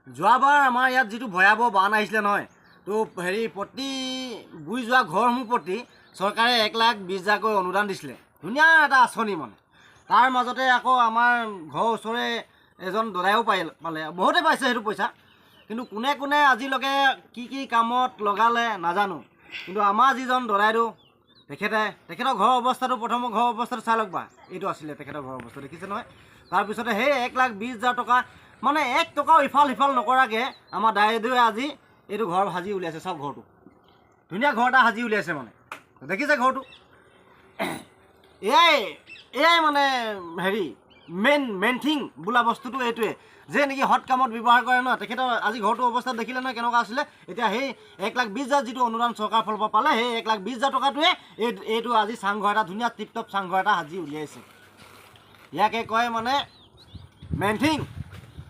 যোৱাবাৰ আমাৰ ইয়াত যিটো ভয়াৱহ বান আহিছিলে নহয়, তো হেৰি প্ৰতি বুৰি যোৱা ঘৰসমূহ প্ৰতি চৰকাৰে 1,20,000কৈ অনুদান দিছিলে। ধুনীয়া এটা আঁচনি মানে। তাৰ মাজতে আকৌ আমাৰ ঘৰৰ ওচৰে এজন দদায়েও পালে, বহুতে পাইছে সেইটো পইচা। কিন্তু কোনে কোনে আজিলৈকে কি কি কামত লগালে নাজানো। কিন্তু আমাৰ যিজন দদাইদেউ তেখেতৰ ঘৰৰ অৱস্থাটো প্ৰথমৰ ঘৰৰ অৱস্থাটো চাই লওক বা। এইটো আছিলে তেখেতৰ ঘৰৰ অৱস্থা, দেখিছে নহয়। তাৰপিছতে সেই 1,20,000 টকা মানে 1 টকাও ইফাল সিফাল নকৰাকৈ আমাৰ দাইদেউৱে আজি এইটো ঘৰ সাজি উলিয়াইছে। চাওক ঘৰটো, ধুনীয়া ঘৰ এটা সাজি উলিয়াইছে মানে। দেখিছে ঘৰটো? এয়াই মানে হেৰি মেইন থিং বোলা বস্তুটো এইটোৱে যে নেকি হট কামত ব্যৱহাৰ কৰে ন। তেখেতৰ আজি ঘৰটো অৱস্থা দেখিলে নহয় কেনেকুৱা আছিলে। এতিয়া সেই 1,20,000 যিটো অনুদান চৰকাৰৰ ফালৰ পৰা পালে, সেই 1,20,000 টকাটোৱে এইটো আজি চাংঘৰ এটা ধুনীয়া টিপটপ চাংঘৰ এটা সাজি উলিয়াইছে। ইয়াকে কয় মানে মেইন থিং।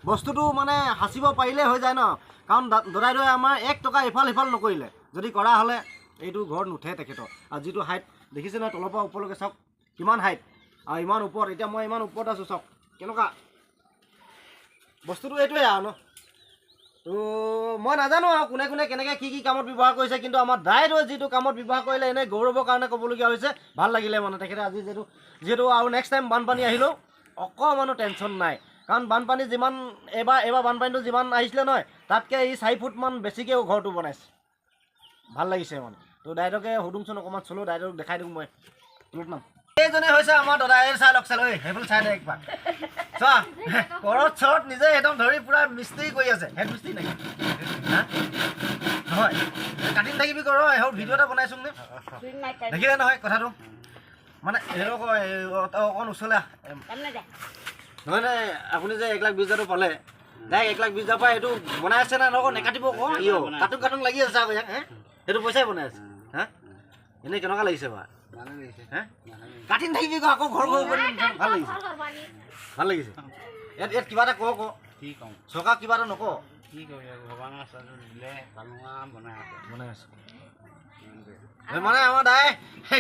বস্তুটো মানে সাঁচিব পাৰিলে হৈ যায় ন। কাৰণ দদাইদেউৱে আমাৰ 1 টকা ইফাল সিফাল নকৰিলে। যদি কৰা হ'লে এইটো ঘৰ নুঠে তেখেতৰ। আৰু যিটো হাইট দেখিছে নহয়, তলৰ পৰা ওপৰলৈকে চাওক কিমান হাইট আৰু ইমান ওপৰত। এতিয়া মই ইমান ওপৰত আছোঁ, চাওক কেনেকুৱা বস্তুটো। এইটোৱে আৰু ন। তো মই নাজানো আৰু কোনে কোনে কেনেকৈ কি কামত ব্যৱহাৰ কৰিছে। কিন্তু আমাৰ দাইদেউৱে যিটো কামত ব্যৱহাৰ কৰিলে এনেই গৌৰৱৰ কাৰণে ক'বলগীয়া হৈছে। ভাল লাগিলে মানে তেখেতে আজি যিহেতু আৰু নেক্সট টাইম বানপানী আহিলেও অকণমানো টেনশ্যন নাই। কাৰণ বানপানী যিমান এইবাৰ বানপানীটো যিমান আহিছিলে নহয়, তাতকৈ এই 4 ফুটমান বেছিকৈ ঘৰটো বনাইছে। ভাল লাগিছে মানে। তো দাইদেউকে সুধোংচোন অকণমান, চলো দাইদেউক দেখাই দিওঁ মই। এইজনে হৈছে আমাৰ দদাই। চাই লওক চাই সেইবোৰ চাই দে একবাৰ চোৱা। ঘৰত চৰত নিজে একদম ধৰি পূৰা মিস্ত্ৰী কৰি আছে। হেড মিস্ত্ৰী নেকি? নহয়, কাটিং থাকিবি কৰ। সেইবোৰ ভিডিঅ' এটা বনাইছোঁনে? দেখিলে নহয় কথাটো মানে। সেইটো অকণ ওচৰলৈ নহয় নে? আপুনি যে 1,20,000 পালে, ডাইৰেক্ট 1,20,000 পৰা এইটো বনাই আছে নে নকওঁ? নেকাটিব কওঁ। কাটুং লাগি আছে চাওক। সেইটো পইচাই বনাই আছে। হা এনেই কেনেকুৱা লাগিছে বাৰু? কাটিং থাকিবি আকৌ ঘৰ ভাল লাগিছে। ভাল লাগিছে। ইয়াত কিবা এটা কওঁ কি কওঁ? চৰকাৰক কিবা এটা নকওঁ? কি কওঁ? বনাই আছে মানে আমাৰ দাই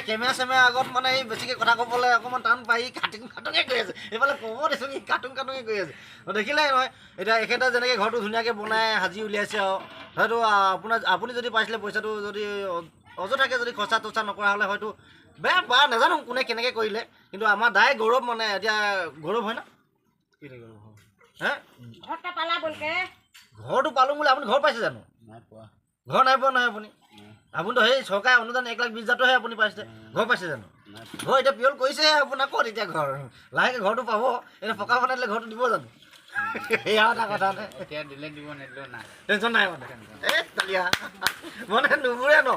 কেমেৰা চেমেৰা আগত মানে এই বেছিকৈ কথা ক'বলৈ অকণমান টান পাই কাটুঙে কৰি আছে। এইফালে ক'ব দিছোঁ কি কাটুঙে কৰি আছে। দেখিলে নহয় এতিয়া এখেতে যেনেকৈ ঘৰটো ধুনীয়াকৈ বনাই সাজি উলিয়াইছে। আৰু হয়তো আপুনি যদি পাইছিলে পইচাটো, যদি অযথাকৈ যদি খৰচা তৰচা নকৰা হ'লে হয়তো বেয়া বা নাজানো কোনে কেনেকৈ কৰিলে। কিন্তু আমাৰ দাই গৌৰৱ মানে। এতিয়া গৌৰৱ হয় ন? হে ঘৰটো পালোঁ বোলে। আপুনি ঘৰ পাইছে জানো? ঘৰ নাই পোৱা নহয় আপুনিতো সেই চৰকাৰে অনুদান 1,20,000হে আপুনি পাইছে। ঘৰ পাইছে জানো? ঘৰ এতিয়া পিয়ল কৰিছেহে আপোনাৰ। ক'ত এতিয়া ঘৰ? লাহেকৈ ঘৰটো পাব। এতিয়া পকা বনাই দিলে ঘৰটো দিব জানো? সেয়া এটা কথা নে? টেনশ্যন নাই মানে। মানে নুবুৰে ন।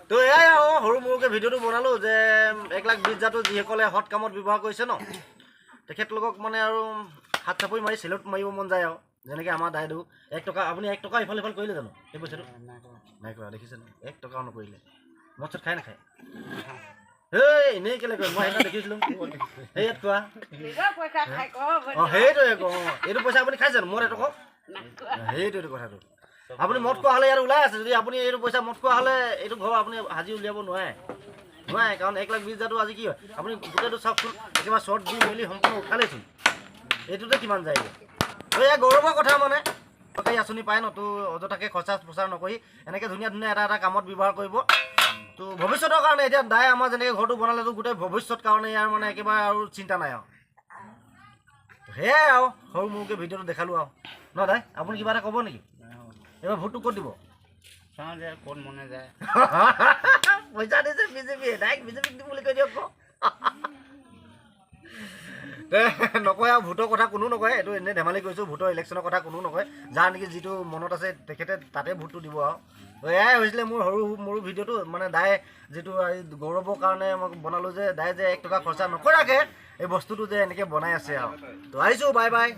তো এয়াই আৰু সৰু মৰুকৈ ভিডিঅ'টো বনালোঁ যে 1,20,000টো যিসকলে হট কামত ব্যৱহাৰ কৰিছে ন, তেখেতলোকক মানে আৰু হাত চাপৰি মাৰি চেলুট মাৰিব মন যায় আৰু। যেনেকৈ আমাৰ দাইদেউ 1 টকা, আপুনি 1 টকা ইফাল সিফাল কৰিলে জানো সেই পইচাটো? নাই কৰা। দেখিছে ন? 1 টকাও নকৰিলে। মদ চদ খাই নাখায়? এনেই কেলৈ কয়? মই সেইদিনা দেখিছিলোঁ। সেই ইয়াত কোৱা সেইটোৱে কওঁ। এইটো পইচা আপুনি খাইছে জানো? মদ এটকাও? সেইটোৱেইটো কথাটো। আপুনি মদ খোৱা হ'লে ইয়াত ওলাই আছে। যদি আপুনি এইটো পইচা মদ খোৱা হ'লে এইটো ঘৰ আপুনি সাজি উলিয়াব নোৱাৰে। কাৰণ 1,20,000টো আজি কি হয়? আপুনি গোটেইটো চাওকচোন। একেবাৰে শ্বৰ্ট দি মেলি সম্পূৰ্ণ উঠালেইচোন। এইটোতে কিমান যায়গৈ? এয়া গৌৰৱৰ কথা মানে। চৰকাৰী আঁচনি পায় ন, তো অযথাকৈ খৰচা প্ৰচাৰ নকৰি এনেকৈ ধুনীয়া এটা কামত ব্যৱহাৰ কৰিব। তো ভৱিষ্যতৰ কাৰণে এতিয়া দাই আমাৰ যেনেকৈ ঘৰটো বনালেতো গোটেই ভৱিষ্যত কাৰণে ইয়াৰ মানে একেবাৰে আৰু চিন্তা নাই আৰু। সেয়াই আৰু সৰু মৰুকৈ ভিডিঅ'টো দেখালোঁ আৰু ন। দাই আপুনি কিবা এটা ক'ব নেকি? এইবাৰ ভোটটো ক'ত দিব? চাওঁ যে ক'ত মনে যায়। পইচা দিছে বিজেপিয়ে, ডাইৰেক্ট বিজেপিক দিম বুলি কৈ দিয়ক আকৌ। নকয় আৰু ভোটৰ কথা কোনো নকয়। এইটো এনেই ধেমালি কৰিছোঁ। ভোটৰ ইলেকশ্যনৰ কথা কোনো নকয়। যাৰ নেকি যিটো মনত আছে তেখেতে তাতে ভোটটো দিব আৰু। এয়াই হৈছিলে মোৰ সৰু মৰু ভিডিঅ'টো মানে। দাই যিটো গৌৰৱৰ কাৰণে মই বনালোঁ যে দাই যে 1 টকা খৰচা নকৰাকৈ এই বস্তুটো যে এনেকৈ বনাই আছে আৰু। তো আহিছোঁ। Bye bye.